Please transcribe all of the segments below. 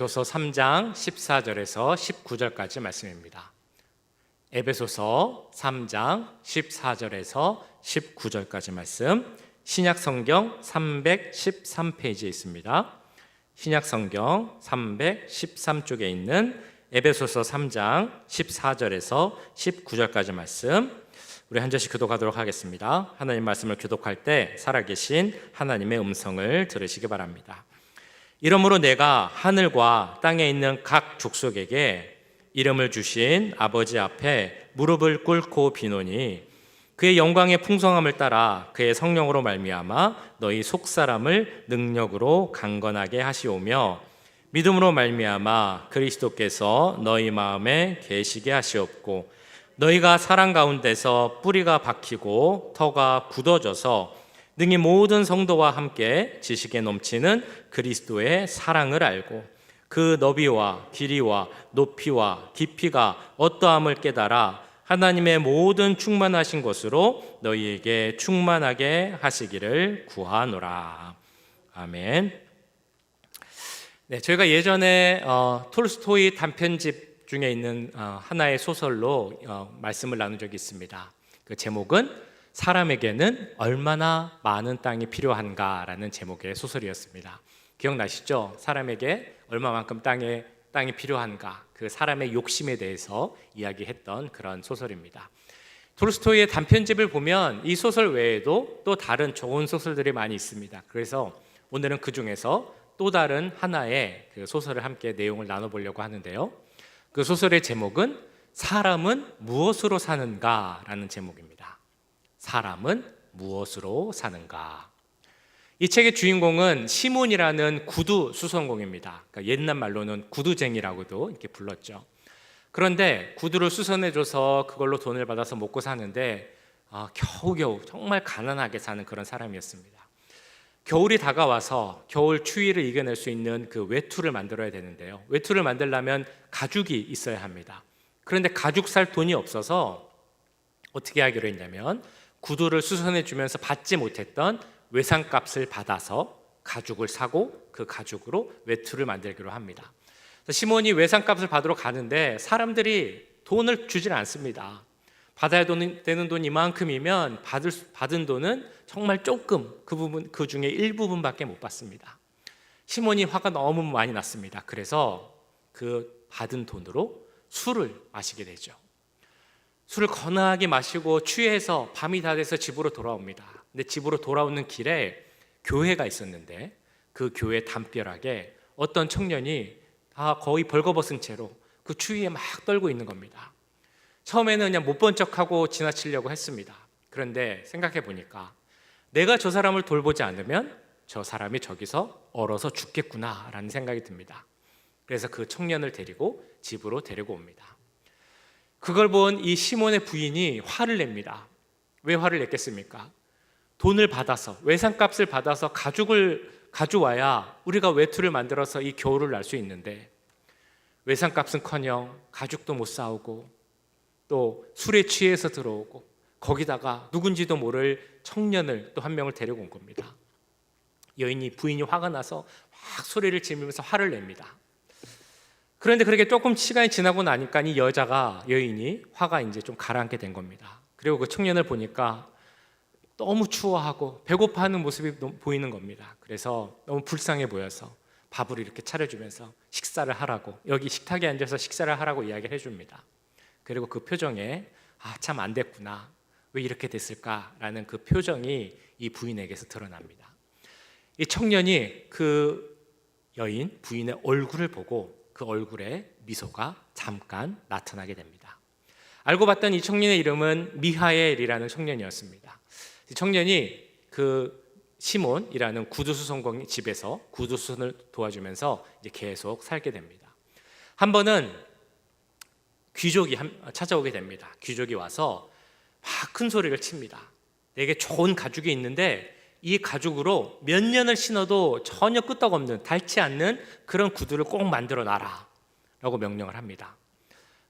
에베소서 3장 14절에서 19절까지 말씀입니다. 에베소서 3장 14절에서 19절까지 말씀, 신약성경 313페이지에 있습니다. 신약성경 313쪽에 있는 에베소서 3장 14절에서 19절까지 말씀, 우리 한 절씩 교독하도록 하겠습니다. 하나님 말씀을 교독할 때 살아계신 하나님의 음성을 들으시기 바랍니다. 이러므로 내가 하늘과 땅에 있는 각 족속에게 이름을 주신 아버지 앞에 무릎을 꿇고 비노니 그의 영광의 풍성함을 따라 그의 성령으로 말미암아 너희 속사람을 능력으로 강건하게 하시오며 믿음으로 말미암아 그리스도께서 너희 마음에 계시게 하시옵고 너희가 사랑 가운데서 뿌리가 박히고 터가 굳어져서 능히 모든 성도와 함께 지식에 넘치는 그리스도의 사랑을 알고 그 너비와 길이와 높이와 깊이가 어떠함을 깨달아 하나님의 모든 충만하신 것으로 너희에게 충만하게 하시기를 구하노라. 아멘. 네, 저희가 예전에 톨스토이 단편집 중에 있는 하나의 소설로 말씀을 나눈 적이 있습니다. 그 제목은 사람에게는 얼마나 많은 땅이 필요한가라는 제목의 소설이었습니다. 기억나시죠? 사람에게 얼마만큼 땅이 필요한가, 그 사람의 욕심에 대해서 이야기했던 그런 소설입니다. 톨스토이의 단편집을 보면 이 소설 외에도 또 다른 좋은 소설들이 많이 있습니다. 그래서 오늘은 그 중에서 또 다른 하나의 그 소설을 함께 내용을 나눠보려고 하는데요. 그 소설의 제목은 사람은 무엇으로 사는가라는 제목입니다. 사람은 무엇으로 사는가? 이 책의 주인공은 시몬이라는 구두 수선공입니다. 그러니까 옛날 말로는 구두쟁이라고도 이렇게 불렀죠. 그런데 구두를 수선해줘서 그걸로 돈을 받아서 먹고 사는데 겨우겨우 정말 가난하게 사는 그런 사람이었습니다. 겨울이 다가와서 겨울 추위를 이겨낼 수 있는 그 외투를 만들어야 되는데요. 외투를 만들려면 가죽이 있어야 합니다. 그런데 가죽 살 돈이 없어서 어떻게 하기로 했냐면 구두를 수선해 주면서 받지 못했던 외상값을 받아서 가죽을 사고 그 가죽으로 외투를 만들기로 합니다. 시몬이 외상값을 받으러 가는데 사람들이 돈을 주질 않습니다. 받아야 되는 돈 이만큼이면 받은 돈은 정말 조금, 그 중에 일부분밖에 못 받습니다. 시몬이 화가 너무 많이 났습니다. 그래서 그 받은 돈으로 술을 마시게 되죠. 술을 거나하게 마시고 취해서 밤이 다 돼서 집으로 돌아옵니다. 근데 집으로 돌아오는 길에 교회가 있었는데 그 교회 담벼락에 어떤 청년이 다 거의 벌거벗은 채로 그 추위에 막 떨고 있는 겁니다. 처음에는 그냥 못 본 척하고 지나치려고 했습니다. 그런데 생각해 보니까 내가 저 사람을 돌보지 않으면 저 사람이 저기서 얼어서 죽겠구나라는 생각이 듭니다. 그래서 그 청년을 데리고 집으로 데리고 옵니다. 그걸 본 이 시몬의 부인이 화를 냅니다. 왜 화를 냈겠습니까? 돈을 받아서, 외상값을 받아서 가죽을 가져와야 우리가 외투를 만들어서 이 겨울을 날 수 있는데 외상값은커녕 가죽도 못 사오고 또 술에 취해서 들어오고 거기다가 누군지도 모를 청년을 또 한 명을 데리고 온 겁니다. 부인이 화가 나서 막 소리를 지르면서 화를 냅니다. 그런데 그렇게 조금 시간이 지나고 나니까 이 여인이 화가 이제 좀 가라앉게 된 겁니다. 그리고 그 청년을 보니까 너무 추워하고 배고파하는 모습이 보이는 겁니다. 그래서 너무 불쌍해 보여서 밥을 이렇게 차려주면서 식사를 하라고, 여기 식탁에 앉아서 식사를 하라고 이야기를 해줍니다. 그리고 그 표정에 참 안 됐구나, 왜 이렇게 됐을까라는 그 표정이 이 부인에게서 드러납니다. 이 청년이 그 부인의 얼굴을 보고 그 얼굴에 미소가 잠깐 나타나게 됩니다. 알고 봤더니 이 청년의 이름은 미하엘이라는 청년이었습니다. 이 청년이 그 시몬이라는 구두수선공 집에서 구두수선을 도와주면서 이제 계속 살게 됩니다. 한 번은 귀족이 찾아오게 됩니다. 귀족이 와서 막 큰 소리를 칩니다. 내게 좋은 가죽이 있는데 이 가죽으로 몇 년을 신어도 전혀 끄떡없는, 닳지 않는 그런 구두를 꼭 만들어 놔라 라고 명령을 합니다.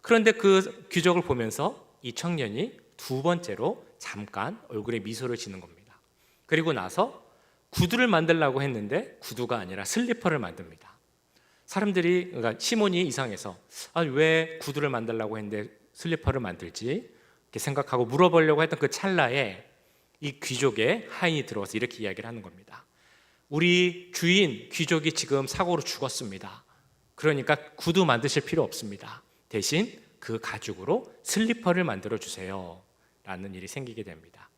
그런데 그 귀족을 보면서 이 청년이 두 번째로 잠깐 얼굴에 미소를 지는 겁니다. 그리고 나서 구두를 만들려고 했는데 구두가 아니라 슬리퍼를 만듭니다. 사람들이, 그러니까 시몬이 이상해서 왜 구두를 만들려고 했는데 슬리퍼를 만들지? 이렇게 생각하고 물어보려고 했던 그 찰나에 이 귀족의 하인이 들어와서 이렇게 이야기를 하는 겁니다. 우리 주인 귀족이 지금 사고로 죽었습니다. 그러니까 구두 만드실 필요 없습니다. 대신 그 가죽으로 슬리퍼를 만들어 주세요 라는 일이 생기게 됩니다.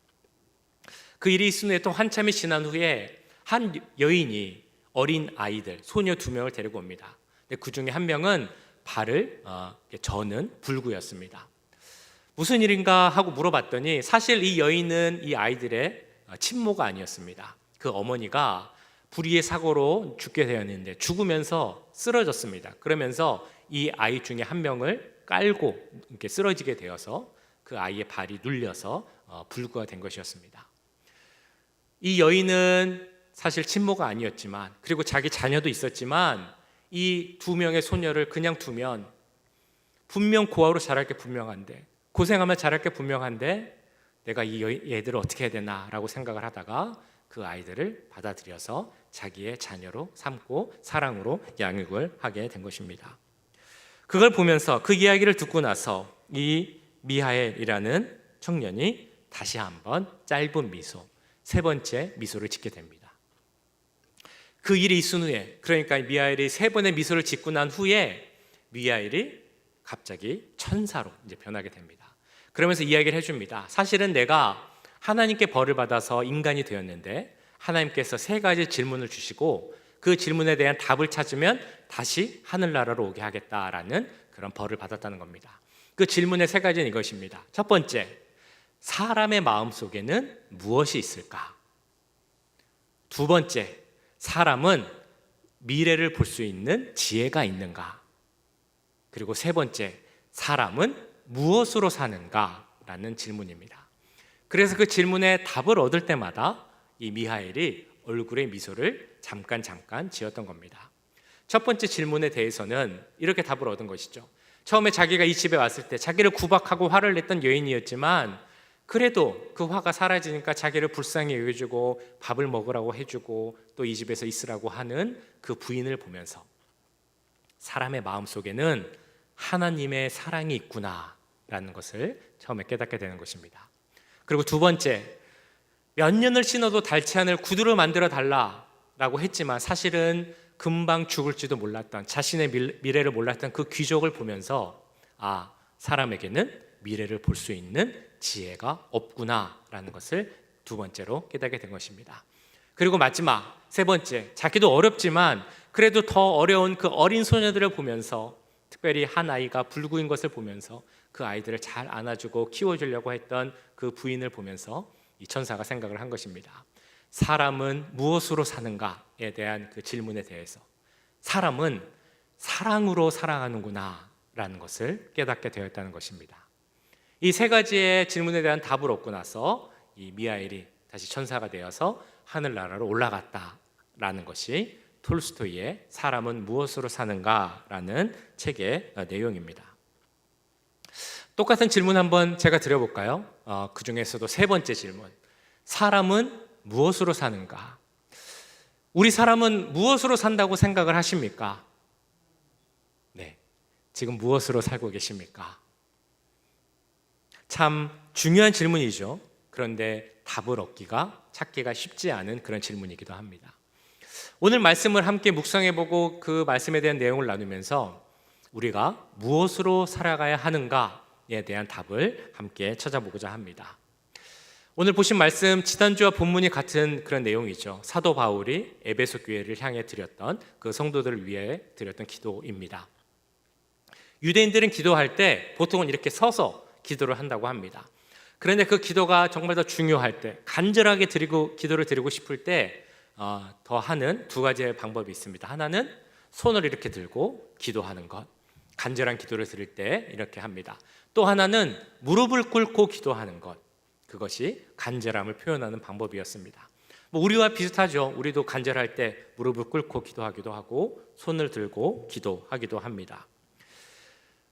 그 일이 있은 후에 또 한참이 지난 후에 한 여인이 어린 아이들, 소녀 2명을 데리고 옵니다. 근데 그 중에 한 명은 발을 저는 불구였습니다. 무슨 일인가 하고 물어봤더니 사실 이 여인은 이 아이들의 친모가 아니었습니다. 그 어머니가 불의의 사고로 죽게 되었는데 죽으면서 쓰러졌습니다. 그러면서 이 아이 중에 한 명을 깔고 이렇게 쓰러지게 되어서 그 아이의 발이 눌려서 불구가 된 것이었습니다. 이 여인은 사실 친모가 아니었지만, 그리고 자기 자녀도 있었지만 이 2명의 소녀를 그냥 두면 분명 고아로 자랄 게 분명한데, 고생하면 자랄 게 분명한데 내가 이 얘들을 어떻게 해야 되나라고 생각을 하다가 그 아이들을 받아들여서 자기의 자녀로 삼고 사랑으로 양육을 하게 된 것입니다. 그걸 보면서, 그 이야기를 듣고 나서 이 미하엘이라는 청년이 다시 한번 짧은 미소, 3번째 미소를 짓게 됩니다. 그 일이 있은 후에, 그러니까 미하엘이 3번의 미소를 짓고 난 후에 미하엘이 갑자기 천사로 이제 변하게 됩니다. 그러면서 이야기를 해줍니다. 사실은 내가 하나님께 벌을 받아서 인간이 되었는데 하나님께서 3가지 질문을 주시고 그 질문에 대한 답을 찾으면 다시 하늘나라로 오게 하겠다라는 그런 벌을 받았다는 겁니다. 그 질문의 3가지는 이것입니다. 첫 번째, 사람의 마음속에는 무엇이 있을까? 두 번째, 사람은 미래를 볼 수 있는 지혜가 있는가? 그리고 3번째, 사람은 무엇으로 사는가? 라는 질문입니다. 그래서 그 질문에 답을 얻을 때마다 이 미하엘이 얼굴에 미소를 잠깐 지었던 겁니다. 첫 번째 질문에 대해서는 이렇게 답을 얻은 것이죠. 처음에 자기가 이 집에 왔을 때 자기를 구박하고 화를 냈던 여인이었지만 그래도 그 화가 사라지니까 자기를 불쌍히 여겨주고 밥을 먹으라고 해주고 또 이 집에서 있으라고 하는 그 부인을 보면서 사람의 마음속에는 하나님의 사랑이 있구나라는 것을 처음에 깨닫게 되는 것입니다. 그리고 두 번째, 몇 년을 신어도 닳지 않을 구두를 만들어 달라라고 했지만 사실은 금방 죽을지도 몰랐던, 자신의 미래를 몰랐던 그 귀족을 보면서 사람에게는 미래를 볼 수 있는 지혜가 없구나라는 것을 두 번째로 깨닫게 된 것입니다. 그리고 마지막 3번째, 자기도 어렵지만 그래도 더 어려운 그 어린 소녀들을 보면서, 특별히 한 아이가 불구인 것을 보면서 그 아이들을 잘 안아주고 키워주려고 했던 그 부인을 보면서 이 천사가 생각을 한 것입니다. 사람은 무엇으로 사는가에 대한 그 질문에 대해서 사람은 사랑으로 살아가는구나 라는 것을 깨닫게 되었다는 것입니다. 이 3가지의 질문에 대한 답을 얻고 나서 이 미하엘이 다시 천사가 되어서 하늘나라로 올라갔다라는 것이 톨스토이의 사람은 무엇으로 사는가라는 책의 내용입니다. 똑같은 질문 한번 제가 드려볼까요? 그 중에서도 3번째 질문, 사람은 무엇으로 사는가? 우리 사람은 무엇으로 산다고 생각을 하십니까? 네, 지금 무엇으로 살고 계십니까? 참 중요한 질문이죠. 그런데 답을 찾기가 쉽지 않은 그런 질문이기도 합니다. 오늘 말씀을 함께 묵상해보고 그 말씀에 대한 내용을 나누면서 우리가 무엇으로 살아가야 하는가에 대한 답을 함께 찾아보고자 합니다. 오늘 보신 말씀, 지난주와 본문이 같은 그런 내용이죠. 사도 바울이 에베소 교회를 향해 드렸던, 그 성도들을 위해 드렸던 기도입니다. 유대인들은 기도할 때 보통은 이렇게 서서 기도를 한다고 합니다. 그런데 그 기도가 정말 더 중요할 때, 간절하게 기도를 드리고 싶을 때 더 하는 2가지의 방법이 있습니다. 하나는 손을 이렇게 들고 기도하는 것, 간절한 기도를 드릴 때 이렇게 합니다. 또 하나는 무릎을 꿇고 기도하는 것, 그것이 간절함을 표현하는 방법이었습니다. 우리와 비슷하죠. 우리도 간절할 때 무릎을 꿇고 기도하기도 하고 손을 들고 기도하기도 합니다.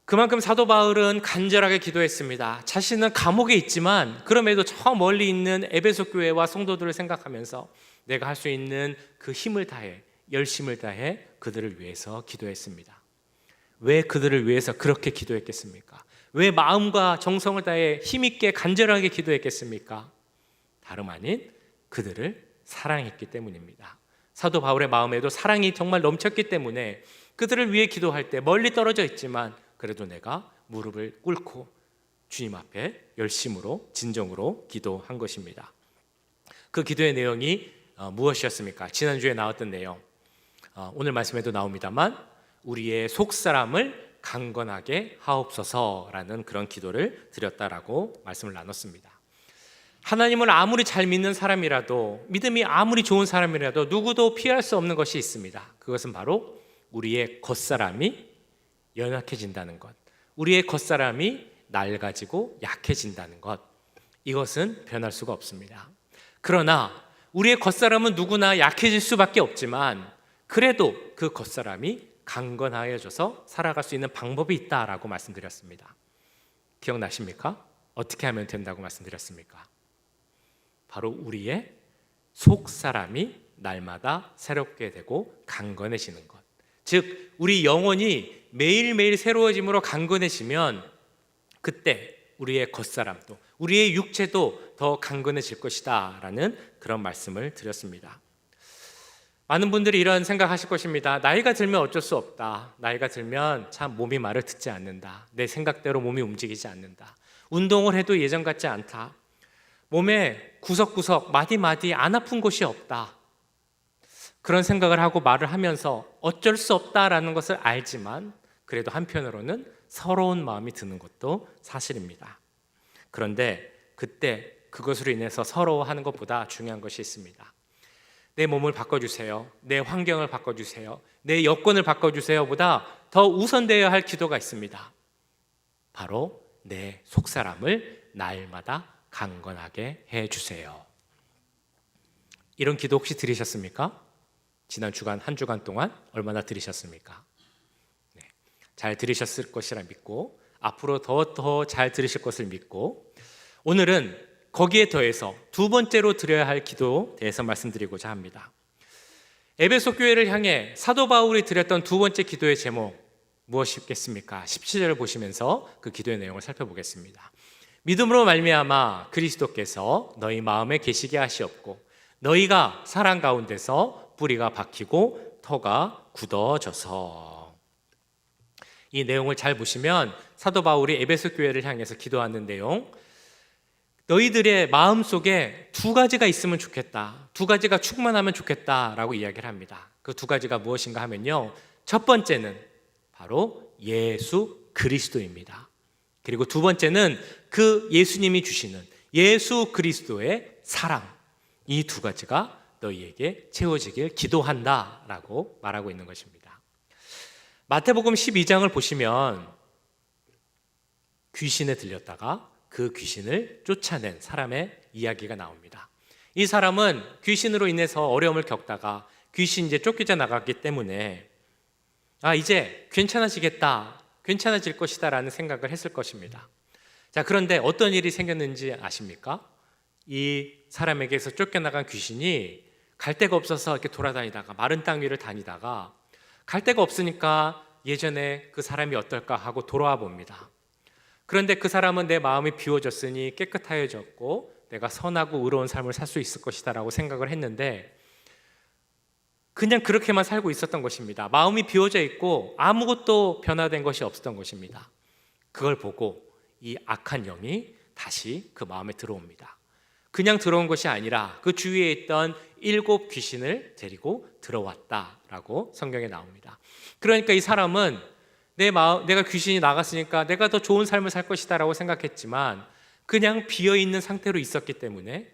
그만큼 사도 바울은 간절하게 기도했습니다. 자신은 감옥에 있지만 그럼에도 저 멀리 있는 에베소 교회와 성도들을 생각하면서 내가 할 수 있는 그 힘을 다해, 열심을 다해 그들을 위해서 기도했습니다. 왜 그들을 위해서 그렇게 기도했겠습니까? 왜 마음과 정성을 다해 힘있게 간절하게 기도했겠습니까? 다름 아닌 그들을 사랑했기 때문입니다. 사도 바울의 마음에도 사랑이 정말 넘쳤기 때문에 그들을 위해 기도할 때 멀리 떨어져 있지만 그래도 내가 무릎을 꿇고 주님 앞에 열심으로 진정으로 기도한 것입니다. 그 기도의 내용이 무엇이었습니까? 지난주에 나왔던 내용, 오늘 말씀에도 나옵니다만 우리의 속사람을 강건하게 하옵소서라는 그런 기도를 드렸다라고 말씀을 나눴습니다. 하나님을 아무리 잘 믿는 사람이라도, 믿음이 아무리 좋은 사람이라도 누구도 피할 수 없는 것이 있습니다. 그것은 바로 우리의 겉사람이 연약해진다는 것, 우리의 겉사람이 낡아지고 약해진다는 것, 이것은 변할 수가 없습니다. 그러나 우리의 겉사람은 누구나 약해질 수밖에 없지만 그래도 그 겉사람이 강건하여져서 살아갈 수 있는 방법이 있다라고 말씀드렸습니다. 기억나십니까? 어떻게 하면 된다고 말씀드렸습니까? 바로 우리의 속사람이 날마다 새롭게 되고 강건해지는 것, 즉 우리 영혼이 매일매일 새로워짐으로 강건해지면 그때 우리의 겉사람도, 우리의 육체도 더 강건해질 것이다 라는 그런 말씀을 드렸습니다. 많은 분들이 이런 생각하실 것입니다. 나이가 들면 어쩔 수 없다. 나이가 들면 참 몸이 말을 듣지 않는다. 내 생각대로 몸이 움직이지 않는다. 운동을 해도 예전 같지 않다. 몸에 구석구석 마디마디 안 아픈 곳이 없다. 그런 생각을 하고 말을 하면서 어쩔 수 없다라는 것을 알지만 그래도 한편으로는 서러운 마음이 드는 것도 사실입니다. 그런데 그때 그것으로 인해서 서러워하는 것보다 중요한 것이 있습니다. 내 몸을 바꿔주세요. 내 환경을 바꿔주세요. 내 여건을 바꿔주세요 보다 더 우선되어야 할 기도가 있습니다. 바로 내 속사람을 날마다 강건하게 해주세요. 이런 기도 혹시 들으셨습니까? 지난 주간, 한 주간 동안 얼마나 들으셨습니까? 네, 잘 들으셨을 것이라 믿고 앞으로 더 잘 들으실 것을 믿고 오늘은 거기에 더해서 두 번째로 드려야 할 기도에 대해서 말씀드리고자 합니다. 에베소 교회를 향해 사도 바울이 드렸던 두 번째 기도의 제목 무엇이겠습니까? 17절을 보시면서 그 기도의 내용을 살펴보겠습니다. 믿음으로 말미암아 그리스도께서 너희 마음에 계시게 하시옵고 너희가 사랑 가운데서 뿌리가 박히고 터가 굳어져서. 이 내용을 잘 보시면 사도 바울이 에베소 교회를 향해서 기도하는 내용, 너희들의 마음속에 두 가지가 있으면 좋겠다, 두 가지가 충만하면 좋겠다라고 이야기를 합니다. 그 두 가지가 무엇인가 하면요, 첫 번째는 바로 예수 그리스도입니다. 그리고 두 번째는 그 예수님이 주시는 예수 그리스도의 사랑, 이 두 가지가 너희에게 채워지길 기도한다라고 말하고 있는 것입니다. 마태복음 12장을 보시면 귀신에 들렸다가 그 귀신을 쫓아낸 사람의 이야기가 나옵니다. 이 사람은 귀신으로 인해서 어려움을 겪다가 귀신이 이제 쫓기져 나갔기 때문에 이제 괜찮아지겠다, 괜찮아질 것이다 라는 생각을 했을 것입니다. 자, 그런데 어떤 일이 생겼는지 아십니까? 이 사람에게서 쫓겨나간 귀신이 갈 데가 없어서 이렇게 돌아다니다가 마른 땅 위를 다니다가 갈 데가 없으니까 예전에 그 사람이 어떨까 하고 돌아와 봅니다. 그런데 그 사람은 내 마음이 비워졌으니 깨끗하여졌고 내가 선하고 의로운 삶을 살 수 있을 것이다 라고 생각을 했는데 그냥 그렇게만 살고 있었던 것입니다. 마음이 비워져 있고 아무것도 변화된 것이 없었던 것입니다. 그걸 보고 이 악한 영이 다시 그 마음에 들어옵니다. 그냥 들어온 것이 아니라 그 주위에 있던 7 귀신을 데리고 들어왔다라고 성경에 나옵니다. 그러니까 이 사람은 내가 귀신이 나갔으니까 내가 더 좋은 삶을 살 것이다 라고 생각했지만 그냥 비어있는 상태로 있었기 때문에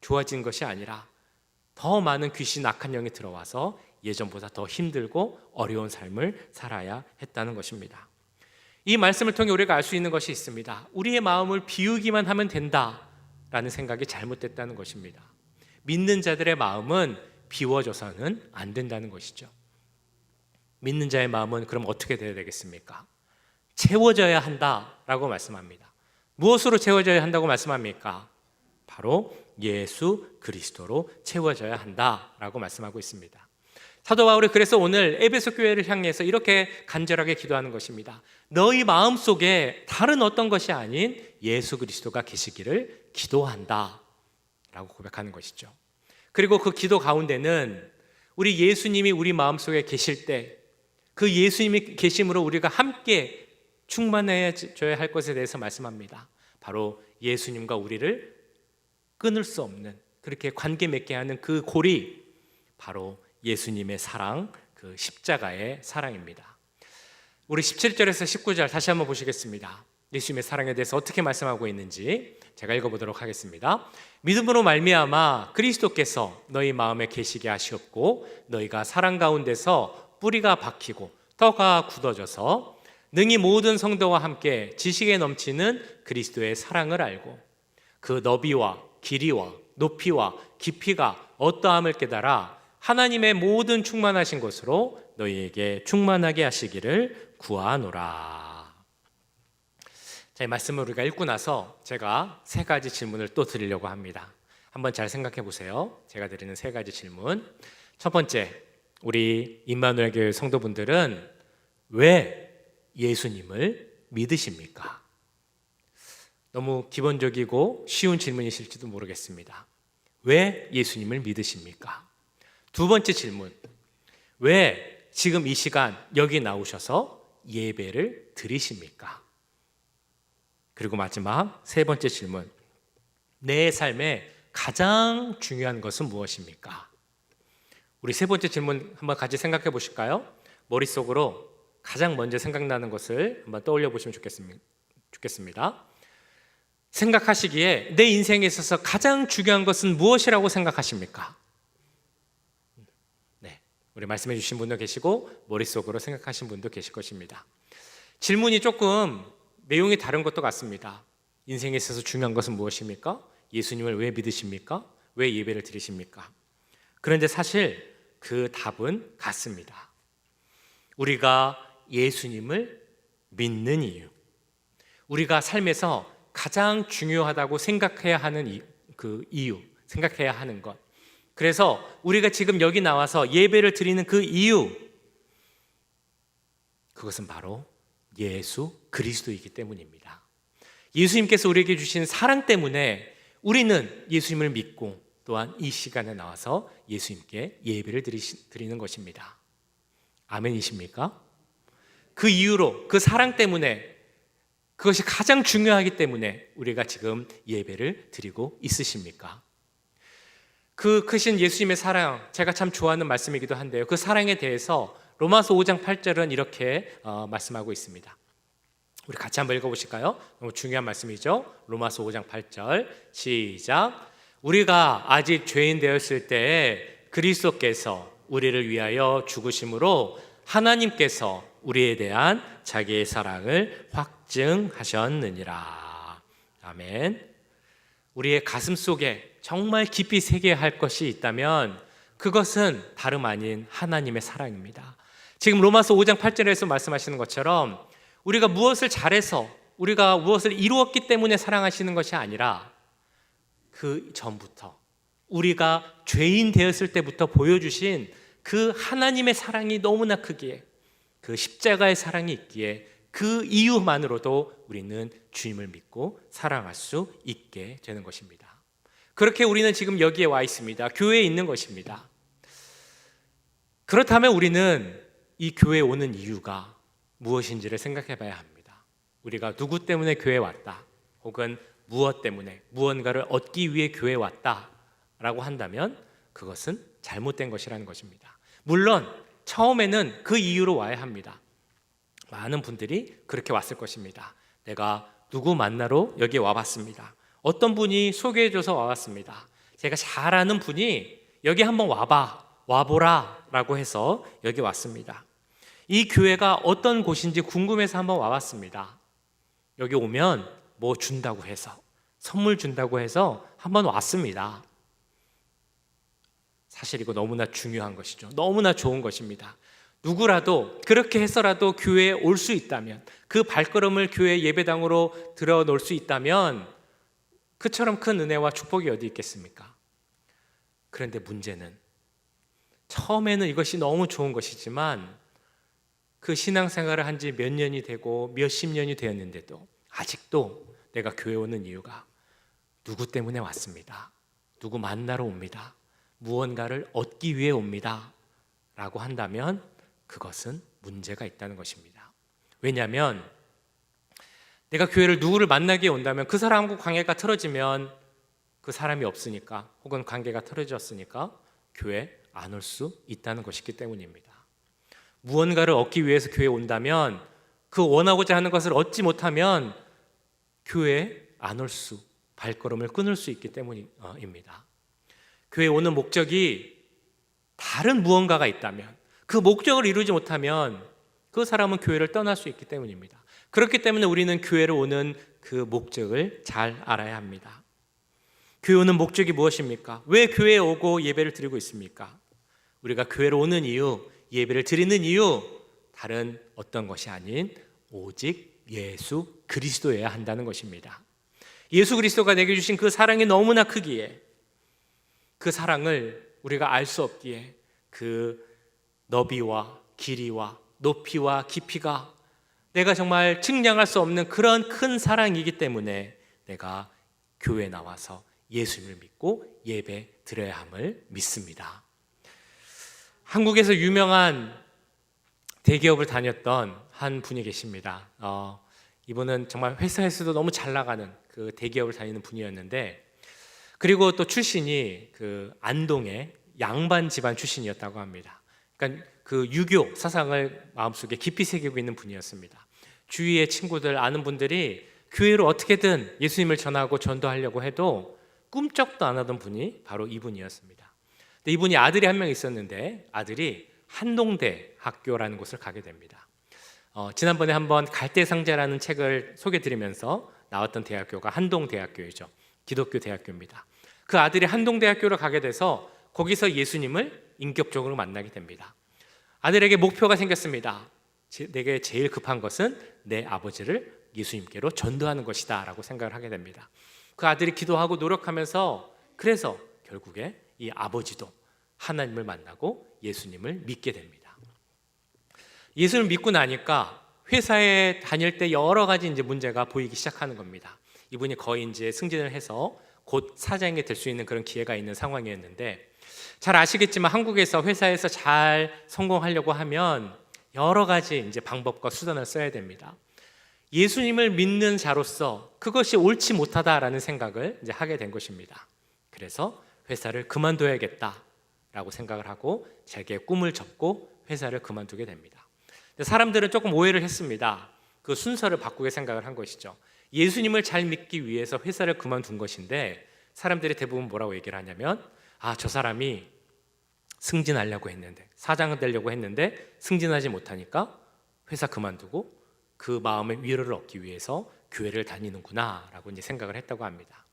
좋아진 것이 아니라 더 많은 귀신, 악한 영이 들어와서 예전보다 더 힘들고 어려운 삶을 살아야 했다는 것입니다. 이 말씀을 통해 우리가 알 수 있는 것이 있습니다. 우리의 마음을 비우기만 하면 된다라는 생각이 잘못됐다는 것입니다. 믿는 자들의 마음은 비워져서는 안 된다는 것이죠. 믿는 자의 마음은 그럼 어떻게 되어야 되겠습니까? 채워져야 한다라고 말씀합니다. 무엇으로 채워져야 한다고 말씀합니까? 바로 예수 그리스도로 채워져야 한다라고 말씀하고 있습니다. 사도 바울이 그래서 오늘 에베소 교회를 향해서 이렇게 간절하게 기도하는 것입니다. 너희 마음속에 다른 어떤 것이 아닌 예수 그리스도가 계시기를 기도한다 라고 고백하는 것이죠. 그리고 그 기도 가운데는 우리 예수님이 우리 마음속에 계실 때 그 예수님이 계심으로 우리가 함께 충만해져야 할 것에 대해서 말씀합니다. 바로 예수님과 우리를 끊을 수 없는, 그렇게 관계 맺게 하는 그 고리, 바로 예수님의 사랑, 그 십자가의 사랑입니다. 우리 17절에서 19절 다시 한번 보시겠습니다. 예수님의 사랑에 대해서 어떻게 말씀하고 있는지 제가 읽어보도록 하겠습니다. 믿음으로 말미암아 그리스도께서 너희 마음에 계시게 하시옵고 너희가 사랑 가운데서 뿌리가 박히고 터가 굳어져서 능히 모든 성도와 함께 지식에 넘치는 그리스도의 사랑을 알고 그 너비와 길이와 높이와 깊이가 어떠함을 깨달아 하나님의 모든 충만하신 것으로 너희에게 충만하게 하시기를 구하노라. 자, 이 말씀을 우리가 읽고 나서 제가 세 가지 질문을 또 드리려고 합니다. 한번 잘 생각해 보세요. 제가 드리는 세 가지 질문. 첫 번째, 우리 임마누엘 교회 성도분들은 왜 예수님을 믿으십니까? 너무 기본적이고 쉬운 질문이실지도 모르겠습니다. 왜 예수님을 믿으십니까? 두 번째 질문, 왜 지금 이 시간 여기 나오셔서 예배를 드리십니까? 그리고 마지막 세 번째 질문, 내 삶에 가장 중요한 것은 무엇입니까? 우리 세 번째 질문 한번 같이 생각해 보실까요? 머릿속으로 가장 먼저 생각나는 것을 한번 떠올려 보시면 좋겠습니다. 생각하시기에 내 인생에 있어서 가장 중요한 것은 무엇이라고 생각하십니까? 네, 우리 말씀해 주신 분도 계시고 머릿속으로 생각하신 분도 계실 것입니다. 질문이 조금 내용이 다른 것도 같습니다. 인생에 있어서 중요한 것은 무엇입니까? 예수님을 왜 믿으십니까? 왜 예배를 드리십니까? 그런데 사실 그 답은 같습니다. 우리가 예수님을 믿는 이유, 우리가 삶에서 가장 중요하다고 생각해야 하는 그 이유, 생각해야 하는 것, 그래서 우리가 지금 여기 나와서 예배를 드리는 그 이유, 그것은 바로 예수 그리스도이기 때문입니다. 예수님께서 우리에게 주신 사랑 때문에 우리는 예수님을 믿고 또한 이 시간에 나와서 예수님께 예배를 드리는 것입니다. 아멘이십니까? 그 이유로, 그 사랑 때문에, 그것이 가장 중요하기 때문에 우리가 지금 예배를 드리고 있으십니까? 그 크신 예수님의 사랑, 제가 참 좋아하는 말씀이기도 한데요, 그 사랑에 대해서 로마서 5장 8절은 이렇게 말씀하고 있습니다. 우리 같이 한번 읽어보실까요? 너무 중요한 말씀이죠. 로마서 5장 8절 시작. 우리가 아직 죄인 되었을 때에 그리스도께서 우리를 위하여 죽으심으로 하나님께서 우리에 대한 자기의 사랑을 확증하셨느니라. 아멘. 우리의 가슴 속에 정말 깊이 새겨야 할 것이 있다면 그것은 다름 아닌 하나님의 사랑입니다. 지금 로마서 5장 8절에서 말씀하시는 것처럼 우리가 무엇을 잘해서, 우리가 무엇을 이루었기 때문에 사랑하시는 것이 아니라 그 전부터, 우리가 죄인 되었을 때부터 보여주신 그 하나님의 사랑이 너무나 크기에, 그 십자가의 사랑이 있기에 그 이유만으로도 우리는 주님을 믿고 사랑할 수 있게 되는 것입니다. 그렇게 우리는 지금 여기에 와 있습니다. 교회에 있는 것입니다. 그렇다면 우리는 이 교회에 오는 이유가 무엇인지를 생각해 봐야 합니다. 우리가 누구 때문에 교회에 왔다, 혹은 무엇 때문에, 무언가를 얻기 위해 교회에 왔다라고 한다면 그것은 잘못된 것이라는 것입니다. 물론 처음에는 그 이유로 와야 합니다. 많은 분들이 그렇게 왔을 것입니다. 내가 누구 만나러 여기 와봤습니다. 어떤 분이 소개해줘서 와봤습니다. 제가 잘 아는 분이 여기 한번 와보라 라고 해서 여기 왔습니다. 이 교회가 어떤 곳인지 궁금해서 한번 와봤습니다. 여기 오면 뭐 준다고 해서, 선물 준다고 해서 한번 왔습니다. 사실 이거 너무나 중요한 것이죠. 너무나 좋은 것입니다. 누구라도 그렇게 해서라도 교회에 올 수 있다면, 그 발걸음을 교회 예배당으로 들어 놓을 수 있다면 그처럼 큰 은혜와 축복이 어디 있겠습니까? 그런데 문제는 처음에는 이것이 너무 좋은 것이지만 그 신앙생활을 한 지 몇 년이 되고 몇십 년이 되었는데도 아직도 내가 교회 오는 이유가 누구 때문에 왔습니다. 누구 만나러 옵니다. 무언가를 얻기 위해 옵니다. 라고 한다면 그것은 문제가 있다는 것입니다. 왜냐하면 내가 교회를 누구를 만나기 위해 온다면 그 사람하고 관계가 틀어지면 그 사람이 없으니까 혹은 관계가 틀어졌으니까 교회 안 올 수 있다는 것이기 때문입니다. 무언가를 얻기 위해서 교회에 온다면 그 원하고자 하는 것을 얻지 못하면 교회에 안 올 수, 발걸음을 끊을 수 있기 때문입니다. 교회에 오는 목적이 다른 무언가가 있다면 그 목적을 이루지 못하면 그 사람은 교회를 떠날 수 있기 때문입니다. 그렇기 때문에 우리는 교회를 오는 그 목적을 잘 알아야 합니다. 교회 오는 목적이 무엇입니까? 왜 교회에 오고 예배를 드리고 있습니까? 우리가 교회로 오는 이유, 예배를 드리는 이유, 다른 어떤 것이 아닌 오직 예수 그리스도여야 한다는 것입니다. 예수 그리스도가 내게 주신 그 사랑이 너무나 크기에 그 사랑을 우리가 알 수 없기에 그 너비와 길이와 높이와 깊이가 내가 정말 측량할 수 없는 그런 큰 사랑이기 때문에 내가 교회에 나와서 예수님을 믿고 예배 드려야 함을 믿습니다. 한국에서 유명한 대기업을 다녔던 한 분이 계십니다. 이분은 정말 회사에서도 너무 잘 나가는 그 대기업을 다니는 분이었는데, 그리고 또 출신이 그 안동의 양반 집안 출신이었다고 합니다. 그러니까 그 유교 사상을 마음속에 깊이 새기고 있는 분이었습니다. 주위의 친구들, 아는 분들이 교회로 어떻게든 예수님을 전하고 전도하려고 해도 꿈쩍도 안 하던 분이 바로 이분이었습니다. 근데 이분이 아들이 한 명 있었는데 아들이 한동대 학교라는 곳을 가게 됩니다. 지난번에 한번 갈대상자라는 책을 소개드리면서 나왔던 대학교가 한동대학교이죠. 기독교 대학교입니다. 그 아들이 한동대학교를 가게 돼서 거기서 예수님을 인격적으로 만나게 됩니다. 아들에게 목표가 생겼습니다. 내게 제일 급한 것은 내 아버지를 예수님께로 전도하는 것이다 라고 생각을 하게 됩니다. 그 아들이 기도하고 노력하면서 그래서 결국에 이 아버지도 하나님을 만나고 예수님을 믿게 됩니다. 예수를 믿고 나니까 회사에 다닐 때 여러 가지 이제 문제가 보이기 시작하는 겁니다. 이분이 거의 이제 승진을 해서 곧 사장이 될 수 있는 그런 기회가 있는 상황이었는데, 잘 아시겠지만 한국에서 회사에서 잘 성공하려고 하면 여러 가지 이제 방법과 수단을 써야 됩니다. 예수님을 믿는 자로서 그것이 옳지 못하다라는 생각을 이제 하게 된 것입니다. 그래서 회사를 그만둬야겠다라고 생각을 하고 자기의 꿈을 접고 회사를 그만두게 됩니다. 사람들은 조금 오해를 했습니다. 그 순서를 바꾸게 생각을 한 것이죠. 예수님을 잘 믿기 위해서 회사를 그만둔 것인데 사람들이 대부분 뭐라고 얘기를 하냐면, 저 사람이 승진하려고 했는데, 사장이 되려고 했는데 승진하지 못하니까 회사 그만두고 그 마음의 위로를 얻기 위해서 교회를 다니는구나 라고 이제 생각을 했다고 합니다.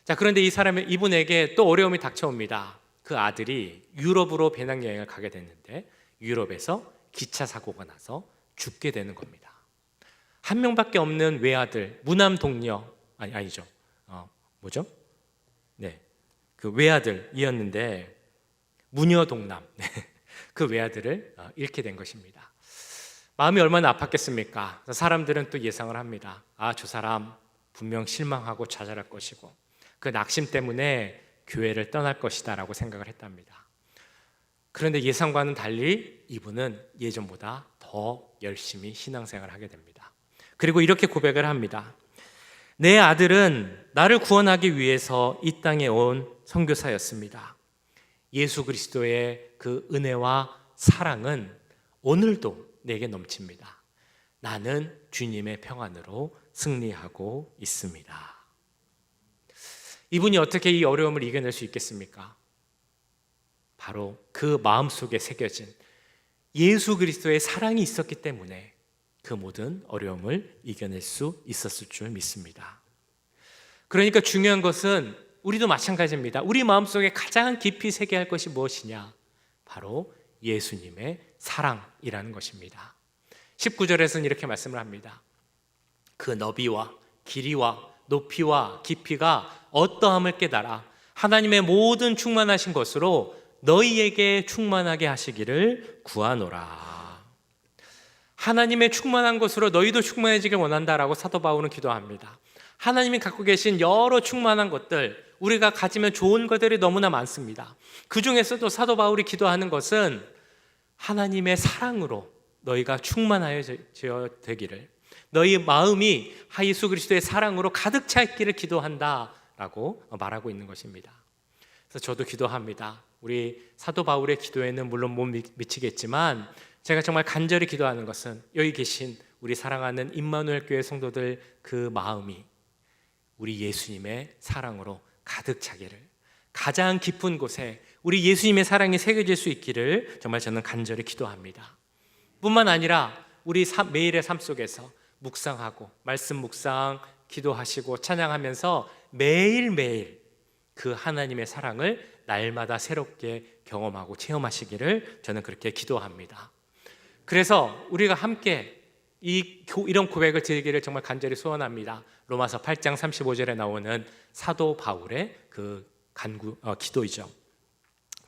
자, 그런데 이분에게 또 어려움이 닥쳐옵니다. 그 아들이 유럽으로 배낭여행을 가게 됐는데 유럽에서 기차 사고가 나서 죽게 되는 겁니다. 한 명밖에 없는 외아들, 무남 동료, 아니죠. 뭐죠? 네, 그 외아들이었는데 무녀 동남, 그 외아들을 잃게 된 것입니다. 마음이 얼마나 아팠겠습니까? 사람들은 또 예상을 합니다. 저 사람 분명 실망하고 좌절할 것이고 그 낙심 때문에 교회를 떠날 것이다 라고 생각을 했답니다. 그런데 예상과는 달리 이분은 예전보다 더 열심히 신앙생활을 하게 됩니다. 그리고 이렇게 고백을 합니다. 내 아들은 나를 구원하기 위해서 이 땅에 온 선교사였습니다. 예수 그리스도의 그 은혜와 사랑은 오늘도 내게 넘칩니다. 나는 주님의 평안으로 승리하고 있습니다. 이분이 어떻게 이 어려움을 이겨낼 수 있겠습니까? 바로 그 마음속에 새겨진 예수 그리스도의 사랑이 있었기 때문에 그 모든 어려움을 이겨낼 수 있었을 줄 믿습니다. 그러니까 중요한 것은 우리도 마찬가지입니다. 우리 마음속에 가장 깊이 새겨야 할 것이 무엇이냐? 바로 예수님의 사랑이라는 것입니다. 19절에서는 이렇게 말씀을 합니다. 그 너비와 길이와 높이와 깊이가 어떠함을 깨달아 하나님의 모든 충만하신 것으로 너희에게 충만하게 하시기를 구하노라. 하나님의 충만한 것으로 너희도 충만해지길 원한다라고 사도 바울은 기도합니다. 하나님이 갖고 계신 여러 충만한 것들, 우리가 가지면 좋은 것들이 너무나 많습니다. 그 중에서도 사도 바울이 기도하는 것은 하나님의 사랑으로 너희가 충만하여 되기를, 너희 마음이 예수 그리스도의 사랑으로 가득 차 있기를 기도한다라고 말하고 있는 것입니다. 그래서 저도 기도합니다. 우리 사도 바울의 기도에는 물론 못 미치겠지만 제가 정말 간절히 기도하는 것은 여기 계신 우리 사랑하는 임마누엘 교회 성도들 그 마음이 우리 예수님의 사랑으로 가득 차기를, 가장 깊은 곳에 우리 예수님의 사랑이 새겨질 수 있기를 정말 저는 간절히 기도합니다. 뿐만 아니라 우리 매일의 삶 속에서 묵상하고 말씀 묵상, 기도하시고 찬양하면서 매일매일 그 하나님의 사랑을 날마다 새롭게 경험하고 체험하시기를 저는 그렇게 기도합니다. 그래서 우리가 함께 이런 고백을 드리기를 정말 간절히 소원합니다. 로마서 8장 35절에 나오는 사도 바울의 그 기도이죠.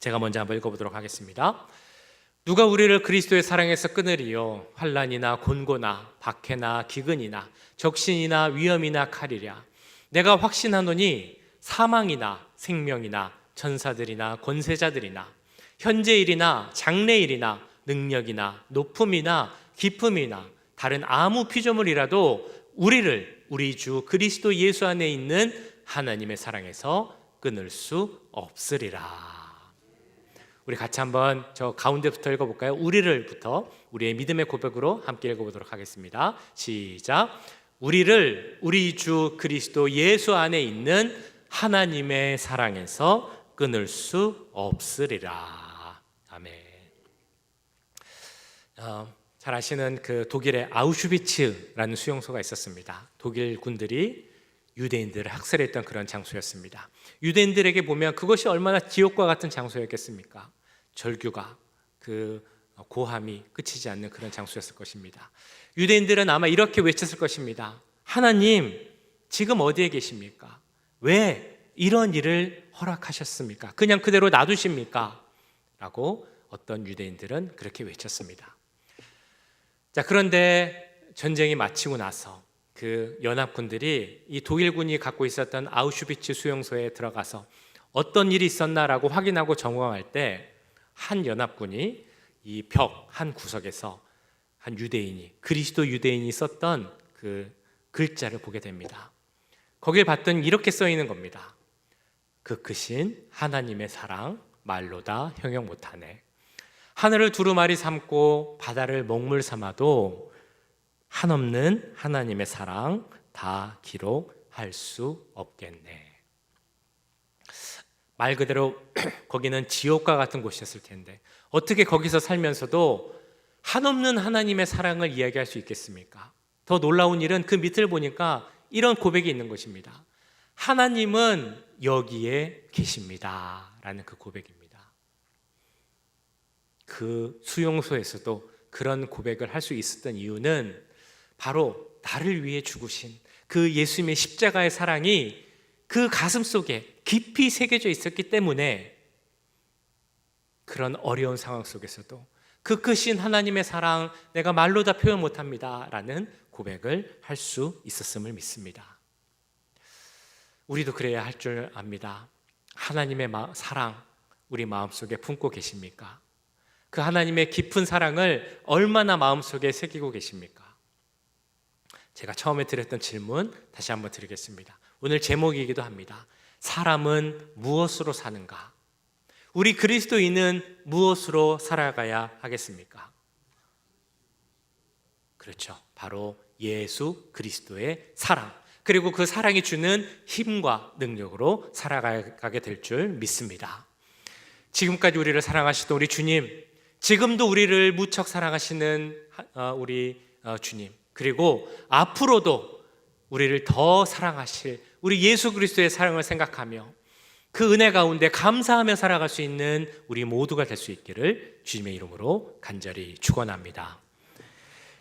제가 먼저 한번 읽어보도록 하겠습니다. 누가 우리를 그리스도의 사랑에서 끊으리요? 환난이나 곤고나 박해나 기근이나 적신이나 위험이나 칼이랴. 내가 확신하노니 사망이나 생명이나 천사들이나 권세자들이나 현재일이나 장래일이나 능력이나 높음이나 깊음이나 다른 아무 피조물이라도 우리를 우리 주 그리스도 예수 안에 있는 하나님의 사랑에서 끊을 수 없으리라. 우리 같이 한번 저 가운데부터 읽어볼까요? 우리를부터 우리의 믿음의 고백으로 함께 읽어보도록 하겠습니다. 시작. 우리를 우리 주 그리스도 예수 안에 있는 하나님의 사랑에서 끊을 수 없으리라. 아멘. 잘 아시는 그 독일의 아우슈비츠라는 수용소가 있었습니다. 독일 군들이 유대인들을 학살했던 그런 장소였습니다. 유대인들에게 보면 그것이 얼마나 지옥과 같은 장소였겠습니까? 절규가, 그 고함이 끝이지 않는 그런 장소였을 것입니다. 유대인들은 아마 이렇게 외쳤을 것입니다. 하나님, 지금 어디에 계십니까? 왜 이런 일을 허락하셨습니까? 그냥 그대로 놔두십니까? 라고 어떤 유대인들은 그렇게 외쳤습니다. 자, 그런데 전쟁이 마치고 나서 그 연합군들이 이 독일군이 갖고 있었던 아우슈비츠 수용소에 들어가서 어떤 일이 있었나라고 확인하고 점검할 때 한 연합군이 이 벽 한 구석에서 한 유대인이, 그리스도 유대인이 썼던 그 글자를 보게 됩니다. 거길 봤더니 이렇게 써 있는 겁니다. 그 크신 하나님의 사랑 말로 다 형용 못하네. 하늘을 두루마리 삼고 바다를 먹물 삼아도 한없는 하나님의 사랑 다 기록할 수 없겠네. 말 그대로 거기는 지옥과 같은 곳이었을 텐데 어떻게 거기서 살면서도 한없는 하나님의 사랑을 이야기할 수 있겠습니까? 더 놀라운 일은 그 밑을 보니까 이런 고백이 있는 것입니다. 하나님은 여기에 계십니다 라는 그 고백입니다. 그 수용소에서도 그런 고백을 할 수 있었던 이유는 바로 나를 위해 죽으신 그 예수님의 십자가의 사랑이 그 가슴 속에 깊이 새겨져 있었기 때문에 그런 어려운 상황 속에서도 그 크신 하나님의 사랑 내가 말로 다 표현 못합니다 라는 고백을 할 수 있었음을 믿습니다. 우리도 그래야 할 줄 압니다. 하나님의 사랑 우리 마음속에 품고 계십니까? 그 하나님의 깊은 사랑을 얼마나 마음속에 새기고 계십니까? 제가 처음에 드렸던 질문 다시 한번 드리겠습니다. 오늘 제목이기도 합니다. 사람은 무엇으로 사는가? 우리 그리스도인은 무엇으로 살아가야 하겠습니까? 그렇죠. 바로 예수 그리스도의 사랑, 그리고 그 사랑이 주는 힘과 능력으로 살아가게 될 줄 믿습니다. 지금까지 우리를 사랑하시던 우리 주님, 지금도 우리를 무척 사랑하시는 우리 주님, 그리고 앞으로도 우리를 더 사랑하실 우리 예수 그리스도의 사랑을 생각하며 그 은혜 가운데 감사하며 살아갈 수 있는 우리 모두가 될 수 있기를 주님의 이름으로 간절히 축원합니다.